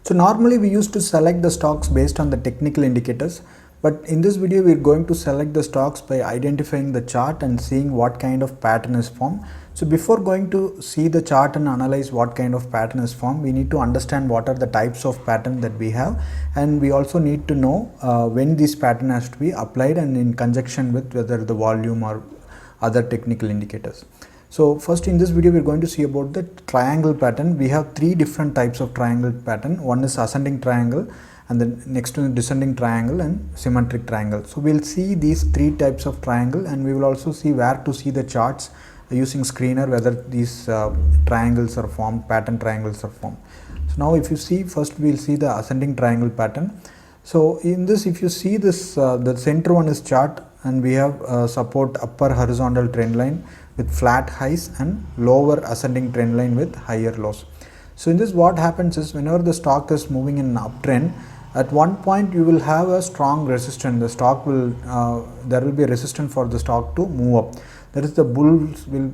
So normally we used to select the stocks based on the technical indicators, but in this video we are going to select the stocks by identifying the chart and seeing what kind of pattern is formed. So before going to see the chart and analyze what kind of pattern is formed, we need to understand what are the types of pattern that we have, and we also need to know when this pattern has to be applied and in conjunction with whether the volume or other technical indicators. So first in this video we are going to see about the triangle pattern. We have three different types of triangle pattern. One is ascending triangle, and then next one is descending triangle and symmetric triangle. So we'll see these three types of triangle, and we will also see where to see the charts using screener whether these triangles are formed, pattern triangles are formed. So now if you see, first we'll see the ascending triangle pattern. So in this, if you see this, the center one is chart, and we have support upper horizontal trend line with flat highs and lower ascending trend line with higher lows. So in this, what happens is whenever the stock is moving in an uptrend, at one point you will have a strong resistance. The stock will there will be a resistance for the stock to move up. That is, the bulls will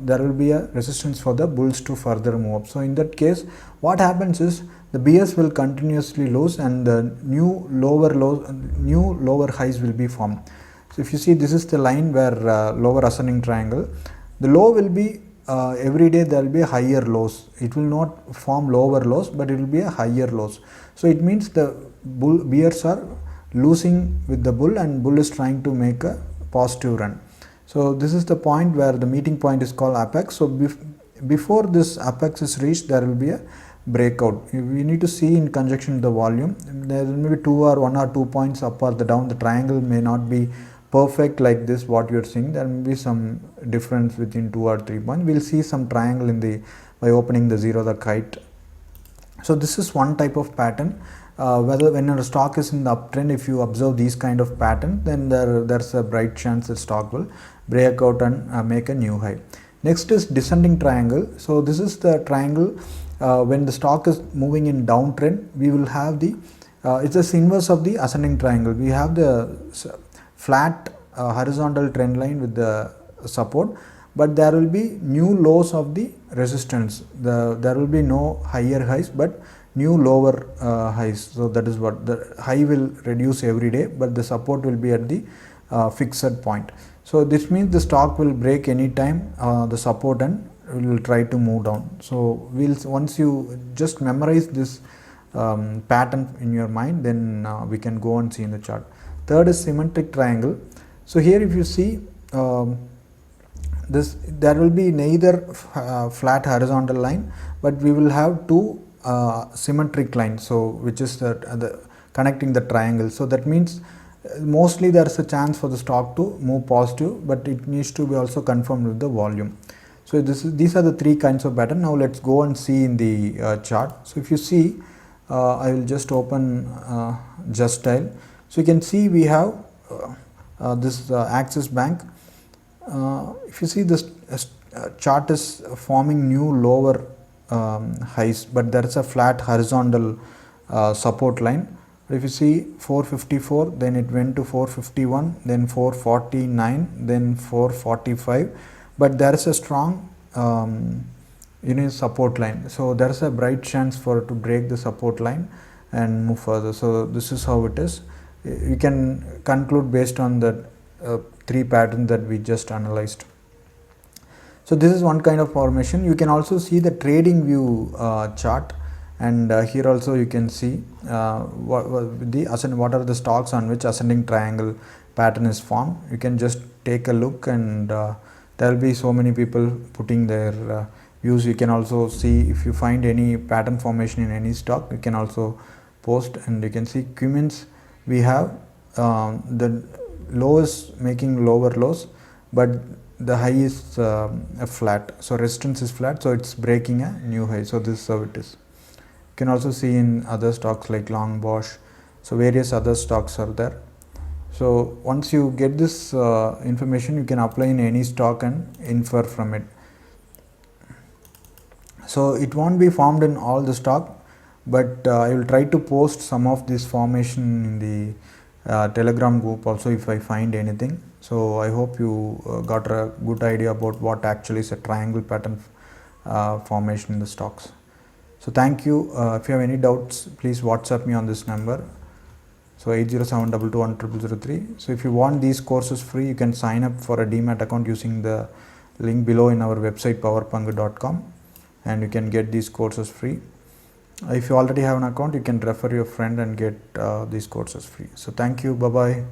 there will be a resistance for the bulls to further move up. So in that case, what happens is the BS will continuously lose, and the new lower highs will be formed. So if you see, this is the line where lower ascending triangle, the low will be every day there will be higher lows. It will not form lower lows, but it will be a higher lows. So it means the bears are losing with the bull, and bull is trying to make a positive run. So this is the point where the meeting point is called apex. So before this apex is reached, there will be a breakout. We need to see in conjunction with the volume. There may be one or two points up or the down. The triangle may not be perfect like this what you are seeing. There may be some difference within 2 or 3 points. We'll see some triangle in the by opening the zero, the kite. So this is one type of pattern. Whether when a stock is in the uptrend, if you observe these kind of pattern, then there's a bright chance the stock will break out and make a new high. Next is descending triangle. So this is the triangle when the stock is moving in downtrend. We will have the it's the inverse of the ascending triangle. We have the flat horizontal trend line with the support, but there will be new lows of the resistance. There will be no higher highs but new lower highs. So that is what the high will reduce every day, but the support will be at the fixed point. So this means the stock will break any time the support and will try to move down. So once you just memorize this pattern in your mind, then we can go and see in the chart. Third is symmetric triangle. So here if you see there will be neither flat horizontal line, but we will have two symmetric lines, so which is the connecting the triangle. So that means mostly there is a chance for the stock to move positive, but it needs to be also confirmed with the volume. So these are the three kinds of pattern. Now let's go and see in the chart. So if you see, I will just open Just Style. So you can see we have this Axis Bank. If you see, this chart is forming new lower highs, but there is a flat horizontal support line. If you see 454, then it went to 451, then 449, then 445, but there is a strong support line. So there is a bright chance for it to break the support line and move further. So this is how it is. You can conclude based on the three patterns that we just analyzed. So this is one kind of formation. You can also see the trading view chart, and here also you can see what are the stocks on which ascending triangle pattern is formed. You can just take a look, and there will be so many people putting their views. You can also see if you find any pattern formation in any stock, you can also post, and you can see Cummins. We have the low is making lower lows, but the high is flat. So resistance is flat, so it's breaking a new high. So this is how it is. You can also see in other stocks like Long Bosch. So various other stocks are there. So once you get this information, you can apply in any stock and infer from it. So it won't be formed in all the stock, but I will try to post some of this formation in the Telegram group also if I find anything. So I hope you got a good idea about what actually is a triangle pattern formation in the stocks. So thank you. If you have any doubts, please WhatsApp me on this number. So 807221003. So if you want these courses free, you can sign up for a DEMAT account using the link below in our website powerpunk.com, and you can get these courses free. If you already have an account, you can refer your friend and get these courses free. So thank you. Bye bye.